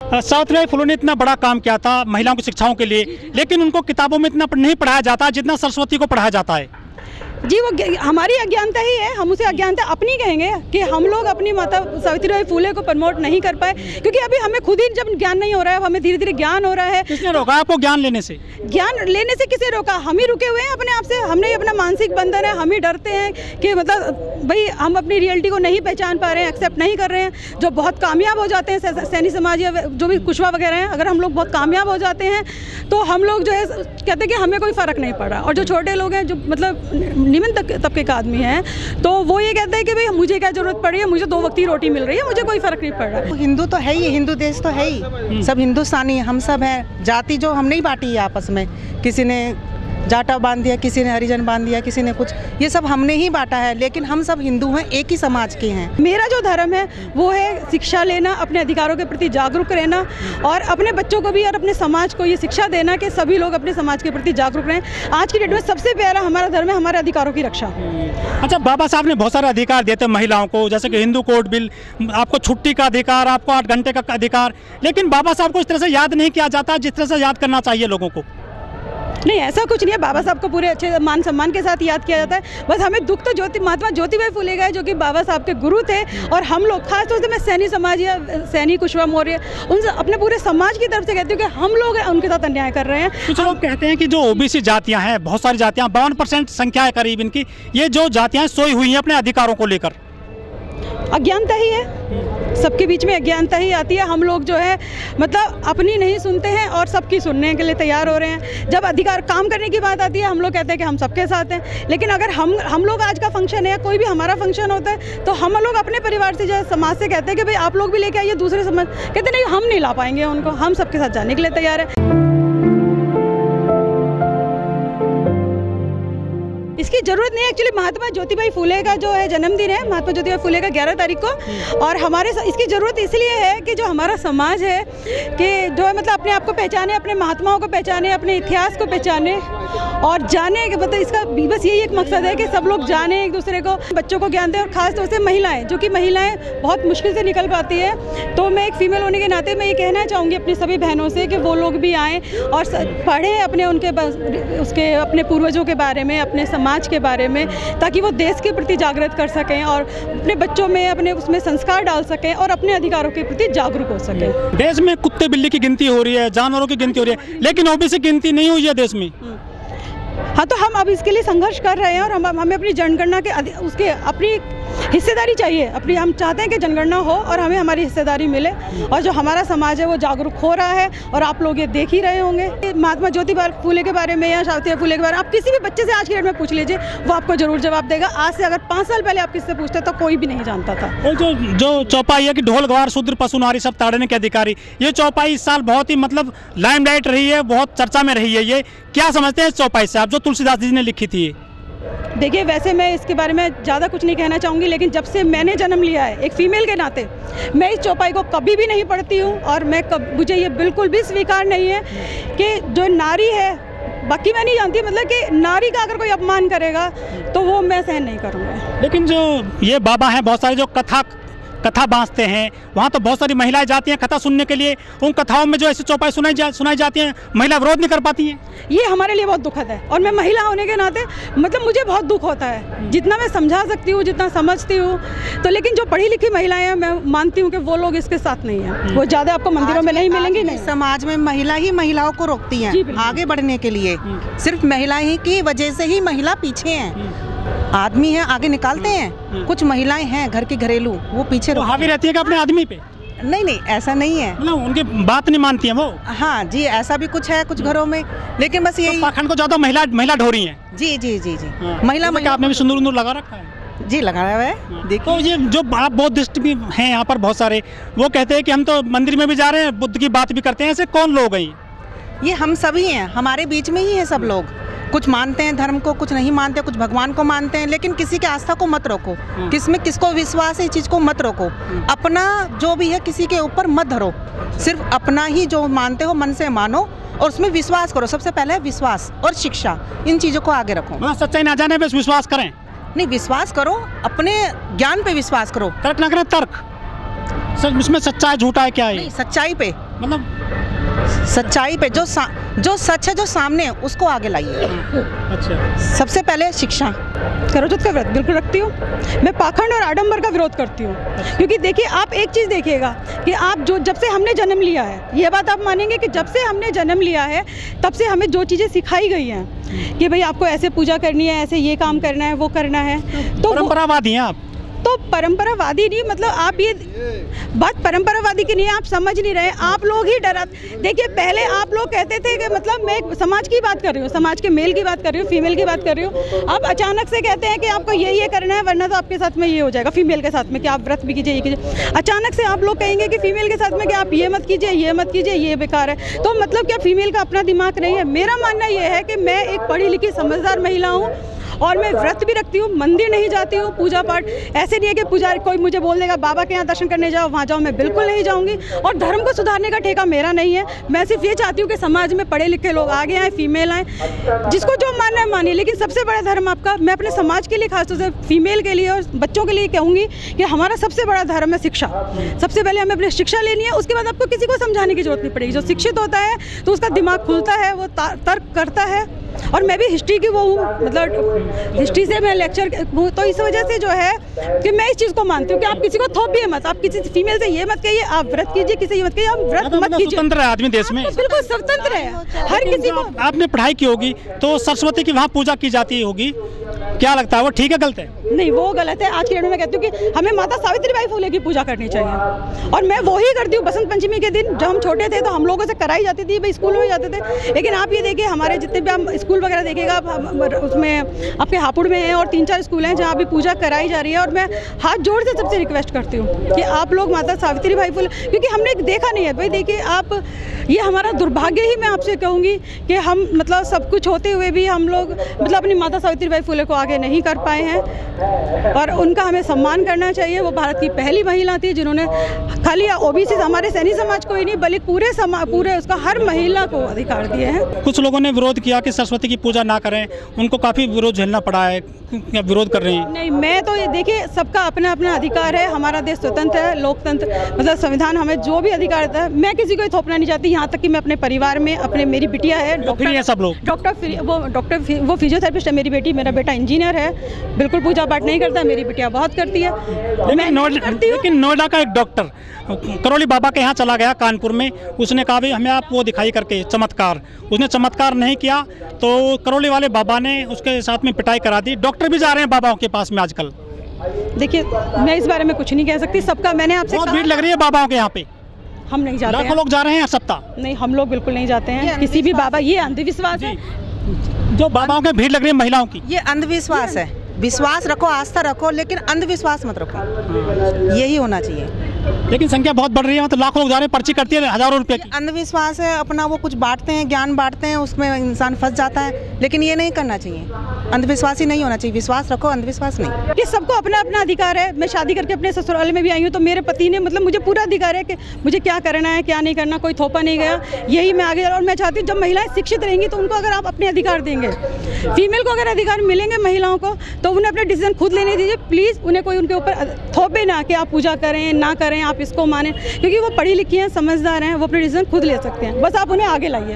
सावित्रीबाई फुले ने इतना बड़ा काम किया था महिलाओं की शिक्षाओं के लिए, लेकिन उनको किताबों में इतना नहीं पढ़ाया जाता जितना सरस्वती को पढ़ाया जाता है। जी, वो हमारी अज्ञानता ही है। हम उसे अज्ञानता अपनी कहेंगे कि हम लोग अपनी माता सावित्रीबाई फुले को प्रमोट नहीं कर पाए, क्योंकि अभी हमें खुद ही जब ज्ञान नहीं हो रहा है, हमें धीरे धीरे ज्ञान हो रहा है। किसने रोका आपको ज्ञान लेने से? ज्ञान लेने से किसे रोका? हम ही रुके हुए हैं अपने आप से। हमने अपना मानसिक बंधन है, हम ही डरते हैं कि मतलब भाई हम अपनी रियलिटी को नहीं पहचान पा रहे हैं, एक्सेप्ट नहीं कर रहे हैं। जो बहुत कामयाब हो जाते हैं सैनी समाज या जो भी कुशवा वगैरह हैं, अगर हम लोग बहुत कामयाब हो जाते हैं तो हम लोग जो है कहते हैं कि हमें कोई फ़र्क नहीं पड़ा। और जो छोटे लोग हैं, जो मतलब निम्न तबके का आदमी है, तो वो ये कहते हैं कि भाई मुझे क्या जरूरत पड़ी है, मुझे 2 वक्त की रोटी मिल रही है, मुझे कोई फर्क नहीं पड़ रहा है। हिंदू तो है ही, हिंदू देश तो है ही, सब हिंदुस्तानी हम सब हैं। जाति जो हम नहीं बांटी है आपस में, किसी ने जाटा बांध दिया, किसी ने हरिजन बांध दिया, किसी ने कुछ, ये सब हमने ही बांटा है, लेकिन हम सब हिंदू हैं, एक ही समाज के हैं। मेरा जो धर्म है वो है शिक्षा लेना, अपने अधिकारों के प्रति जागरूक रहना और अपने बच्चों को भी और अपने समाज को ये शिक्षा देना कि सभी लोग अपने समाज के प्रति जागरूक रहें। आज की डेट में सबसे प्यारा हमारा धर्म है हमारे अधिकारों की रक्षा। अच्छा, बाबा साहब ने बहुत सारे अधिकार देते हैं महिलाओं को, जैसे कि हिंदू कोड बिल, आपको छुट्टी का अधिकार, आपको 8 घंटे का अधिकार, लेकिन बाबा साहब को इस तरह से याद नहीं किया जाता जिस तरह से याद करना चाहिए लोगों को। नहीं, ऐसा कुछ नहीं है। बाबा साहब को पूरे अच्छे मान सम्मान के साथ याद किया जाता है। बस हमें दुख तो महात्मा ज्योतिबाई फुले का, जो कि बाबा साहब के गुरु थे, और हम लोग खास तौर से मैं सैनी समाज या सैनी कुशवा मौर्य उनसे अपने पूरे समाज की तरफ से कहती हूँ कि हम लोग उनके साथ अन्याय कर रहे हैं। कुछ लोग कहते हैं कि जो ओबीसी जातियां हैं, बहुत सारी जातियां, 52% संख्या है करीब इनकी, ये जो जातियां सोई हुई हैं अपने अधिकारों को लेकर। अज्ञानता ही है, सबके बीच में अज्ञानता ही आती है। हम लोग जो है मतलब अपनी नहीं सुनते हैं और सबकी सुनने के लिए तैयार हो रहे हैं। जब अधिकार काम करने की बात आती है, हम लोग कहते हैं कि हम सबके साथ हैं, लेकिन अगर हम लोग आज का फंक्शन है, कोई भी हमारा फंक्शन होता है, तो हम लोग अपने परिवार से जो है समाज से कहते हैं कि भाई आप लोग भी लेके आइए। दूसरे समाज कहते नहीं, हम नहीं ला पाएंगे उनको, हम सबके साथ जाने के लिए तैयार है। इसकी जरूरत नहीं है। एक्चुअली महात्मा ज्योतिबाई फुले का जो है जन्मदिन है, महात्मा ज्योतिबाई फुले का 11 तारीख को, और हमारे इसकी ज़रूरत इसलिए है कि जो हमारा समाज है कि जो है मतलब अपने आप को पहचाने, अपने महात्माओं को पहचाने, अपने इतिहास को पहचाने और जाने कि मतलब इसका बस यही एक मकसद है कि सब लोग जाने, एक दूसरे को, बच्चों को ज्ञान दें। और ख़ास तौर से महिलाएँ, जो कि महिलाएँ बहुत मुश्किल से निकल पाती है, तो मैं एक फ़ीमेल होने के नाते मैं ये कहना चाहूँगी अपनी सभी बहनों से कि वो लोग भी आएँ और पढ़ें अपने अपने पूर्वजों के बारे में, अपने समाज के बारे में, ताकि वो देश के प्रति जागृत कर सकें और अपने बच्चों में अपने उसमें संस्कार डाल सकें और अपने अधिकारों के प्रति जागरूक हो सकें। देश में कुत्ते बिल्ली की गिनती हो रही है, जानवरों की गिनती हो रही है, लेकिन ओबीसी की गिनती नहीं हुई है देश में। हाँ, तो हम अब इसके लिए संघर्ष कर रहे हैं और हमें अपनी जनगणना के उसके अपनी हिस्सेदारी चाहिए। अपनी हम चाहते हैं कि जनगणना हो और हमें हमारी हिस्सेदारी मिले, और जो हमारा समाज है वो जागरूक हो रहा है और आप लोग ये देख ही रहे होंगे। महात्मा ज्योतिबाई फुले के बारे में या सावित्रीबाई फुले के बारे में आप किसी भी बच्चे से आज की डेट में पूछ लीजिए, वो आपको जरूर जवाब देगा। आज से अगर 5 साल पहले आप किससे पूछते तो कोई भी नहीं जानता था। और जो चौपाई है कि ढोल गवार शूद्र पशु नारी सब ताड़ने के अधिकारी, ये चौपाई इस साल बहुत ही मतलब लाइमलाइट रही है, बहुत चर्चा में रही है। ये क्या समझते हैं इस चौपाई से आप, जो तुलसीदास जी ने लिखी थी? देखिए, वैसे मैं इसके बारे में ज़्यादा कुछ नहीं कहना चाहूँगी, लेकिन जब से मैंने जन्म लिया है एक फ़ीमेल के नाते, मैं इस चौपाई को कभी भी नहीं पढ़ती हूँ और मुझे ये बिल्कुल भी स्वीकार नहीं है कि जो नारी है, बाकी मैं नहीं जानती, मतलब कि नारी का अगर कोई अपमान करेगा तो वो मैं सहन नहीं करूँगा। लेकिन जो ये बाबा हैं, बहुत सारे जो कथा बाँचते हैं, वहाँ तो बहुत सारी महिलाएं जाती हैं कथा सुनने के लिए। उन कथाओं में जो ऐसी चौपाई सुनाई जाती हैं, महिला विरोध नहीं कर पाती हैं। ये हमारे लिए बहुत दुखद है और मैं महिला होने के नाते मतलब मुझे बहुत दुख होता है, जितना मैं समझा सकती हूँ, जितना समझती हूँ। तो लेकिन जो पढ़ी लिखी महिलाएं हैं, मैं मानती हूँ कि वो लोग इसके साथ नहीं हैं। वो ज़्यादा आपको मंदिरों में नहीं मिलेंगी। नहीं, समाज में महिला ही महिलाओं को रोकती हैं आगे बढ़ने के लिए। सिर्फ महिला ही की वजह से ही महिला पीछे हैं। आदमी है आगे निकालते हैं, कुछ महिलाएं हैं घर की घरेलू, वो पीछे हावी रहती है कि अपने आदमी पे। नहीं, ऐसा नहीं है, मतलब उनकी बात नहीं मानती है वो। हाँ जी, ऐसा भी कुछ है कुछ घरों में, लेकिन बस यही पाखंड को ज्यादा महिला ढो रही है। जी जी जी जी। महिला आपने भी सिंदूर लगा रखा है? जी, लगाया हुआ है। देखो, तो ये जो बौद्धिस्ट भी हैं यहाँ पर बहुत सारे, वो कहते हैं कि हम तो मंदिर में भी जा रहे हैं, बुद्ध की बात भी करते हैं। ऐसे कौन लोग हैं? ये हम सभी हैं, हमारे बीच में ही है सब लोग। कुछ मानते हैं धर्म को, कुछ नहीं मानते, कुछ भगवान को मानते हैं, लेकिन किसी की आस्था को मत रोको। किसमें किसको विश्वास है, इस चीज़ को मत रोको। अपना जो भी है किसी के ऊपर मत धरो, सिर्फ अपना ही जो मानते हो मन से मानो और उसमें विश्वास करो। सबसे पहले विश्वास और शिक्षा, इन चीज़ों को आगे रखो। सच्चाई ना जाने पे विश्वास करें? नहीं, विश्वास करो, अपने ज्ञान पे विश्वास करो, तर्क ना करें। तर्क इसमें सच्चा है झूठा है क्या है? नहीं, सच्चाई पे मतलब सच्चाई पे जो सच है, जो सामने है, उसको आगे लाइए। अच्छा, सबसे पहले शिक्षा। करवचौथ का व्रत बिल्कुल रखती हूँ। मैं पाखंड और आडंबर का विरोध करती हूँ, क्योंकि देखिए आप एक चीज़ देखिएगा कि आप जो जब से हमने जन्म लिया है, ये बात आप मानेंगे कि जब से हमने जन्म लिया है तब से हमें जो चीज़ें सिखाई गई हैं कि भाई आपको ऐसे पूजा करनी है, ऐसे ये काम करना है, वो करना है, तो परंपरावादी हैं आप। तो परंपरावादी नहीं, मतलब आप ये बात परंपरावादी की नहीं है, आप समझ नहीं रहे। आप लोग ही डरा। देखिए पहले आप लोग कहते थे कि मतलब मैं समाज की बात कर रही हूँ, समाज के मेल की बात कर रही हूँ, फीमेल की बात कर रही हूँ। अब अचानक से कहते हैं कि आपको ये करना है, वरना तो आपके साथ में ये हो जाएगा, फीमेल के साथ में कि आप व्रत भी कीजिए, ये कीजिए। अचानक से आप लोग कहेंगे कि फीमेल के साथ में कि आप ये मत कीजिए, ये मत कीजिए, ये बेकार है। तो मतलब क्या फीमेल का अपना दिमाग नहीं है? मेरा मानना ये है कि मैं एक पढ़ी लिखी समझदार महिला हूँ और मैं व्रत भी रखती हूँ, मंदिर नहीं जाती हूँ, पूजा पाठ। ऐसे नहीं है कि पुजारी कोई मुझे बोल देगा बाबा के यहाँ दर्शन करने जाओ, वहाँ जाओ, मैं बिल्कुल नहीं जाऊँगी। और धर्म को सुधारने का ठेका मेरा नहीं है। मैं सिर्फ ये चाहती हूँ कि समाज में पढ़े लिखे लोग आगे आए, फीमेल आए, जिसको जो मानना है मानिए। लेकिन सबसे बड़ा धर्म आपका, मैं अपने समाज के लिए, खासतौर से फीमेल के लिए और बच्चों के लिए कहूँगी कि हमारा सबसे बड़ा धर्म है शिक्षा। सबसे पहले हमें अपनी शिक्षा लेनी है, उसके बाद आपको किसी को समझाने की जरूरत नहीं पड़ेगी। जो शिक्षित होता है तो उसका दिमाग खुलता है, वो तर्क करता है। और मैं भी हिस्ट्री की वो हूँ, मतलब हिस्ट्री से मैं लेक्चर हूँ, तो इस वजह से जो है कि मैं इस चीज़ को मानती हूँ कि आप किसी को थोपिए मत। आप किसी फीमेल से ये मत कहिए आप व्रत कीजिए, किसी ये मत कहिए आप व्रत मत कीजिए। स्वतंत्र है आदमी देश में, बिल्कुल स्वतंत्र है हर किसी को। आपने पढ़ाई की होगी तो सरस्वती की वहाँ पूजा की जाती होगी, क्या लगता है वो ठीक है गलत है? नहीं, वो गलत है। आज की डेट में कहती हूँ कि हमें माता सावित्रीबाई फुले की पूजा करनी चाहिए, और मैं वो ही करती हूँ। बसंत पंचमी के दिन जब हम छोटे थे तो हम लोगों से कराई जाती थी, भाई स्कूल में जाते थे। लेकिन आप ये देखिए हमारे जितने भी हम स्कूल वगैरह देखेगा, उसमें आपके हापुड़ में हैं और 3-4 स्कूल हैं जहाँ भी पूजा कराई जा रही है। और मैं हाथ जोड़ से सबसे रिक्वेस्ट करती हूँ कि आप लोग माता सावित्रीबाई फुले, क्योंकि हमने देखा नहीं है भाई। देखिए आप, ये हमारा दुर्भाग्य ही मैं आपसे कहूँगी कि हम मतलब सब कुछ होते हुए भी हम लोग मतलब अपनी माता सावित्रीबाई फुले को आगे नहीं कर पाए हैं, और उनका हमें सम्मान करना चाहिए। वो भारत की पहली महिला थी जिन्होंने खाली ओबीसी हमारे सैनी समाज को ही नहीं बल्कि पूरे उसका हर महिला को अधिकार दिए हैं। कुछ लोगों ने विरोध किया कि सरस्वती की पूजा ना करें, उनको काफ़ी विरोध झेलना पड़ा है, विरोध कर रही हैं। नहीं, मैं तो ये देखिए सबका अपना अपना अधिकार है। हमारा देश स्वतंत्र है, लोकतंत्र, मतलब संविधान हमें जो भी अधिकार देता है। मैं किसी को थोपना नहीं चाहती, यहाँ तक कि मैं अपने परिवार में मेरी बिटिया है डॉक्टर है, सब लोग डॉक्टर वो फिजियोथेरेपिस्ट है, मेरी बेटी, मेरा बेटा इंजीनियर है, बिल्कुल पूजा पाठ नहीं करता, मेरी बिटिया बहुत करती है। लेकिन नोएडा का एक डॉक्टर करौली बाबा के यहाँ चला गया कानपुर में, उसने कहा भाई हमें आप वो दिखाई करके चमत्कार, उसने चमत्कार नहीं किया तो करौली वाले बाबा ने उसके साथ में पिटाई करा दी। डॉक्टर भी जा रहे हैं बाबाओं के पास में आजकल। देखिए मैं इस बारे में कुछ नहीं कह सकती, सबका मैंने आपसे बहुत भीड़ लग रही है बाबाओं के यहाँ पे, हम नहीं जाते हैं। लाखों लोग जा रहे हैं सप्ताह। नहीं, हम लोग बिल्कुल नहीं जाते हैं किसी भी बाबा, ये अंधविश्वास है। जो बाबाओं के भीड़ लग रही है महिलाओं की, ये अंधविश्वास है। विश्वास रखो, आस्था रखो, लेकिन अंधविश्वास मत रखो, यही होना चाहिए। लेकिन संख्या बहुत बढ़ रही है, मतलब लाखों लोग जा रहे हैं, पर्ची करती है हजारों रुपए की। अंधविश्वास है, अपना वो कुछ बांटते हैं, ज्ञान बांटते हैं, उसमें इंसान फंस जाता है। लेकिन ये नहीं करना चाहिए, अंधविश्वास ही नहीं होना चाहिए। विश्वास रखो, अंधविश्वास नहीं। कि सबको अपना अपना अधिकार है। मैं शादी करके अपने ससुराल में भी आई हूँ तो मेरे पति ने मतलब मुझे पूरा अधिकार है कि मुझे क्या करना है क्या नहीं करना, कोई थोपा नहीं गया, यही मैं आगे। और मैं चाहती हूँ जब महिलाएं शिक्षित रहेंगी तो उनको अगर आप अपने अधिकार देंगे, फीमेल को अगर अधिकार मिलेंगे महिलाओं को, तो उन्हें अपने डिसीजन खुद लेने दीजिए। प्लीज़ उन्हें कोई उनके ऊपर थोपे ना कि आप पूजा करें ना करें, आप इसको माने, क्योंकि वो पढ़ी लिखी हैं, समझदार हैं, वो अपने डिसीजन खुद ले सकते हैं। बस आप उन्हें आगे लाइए।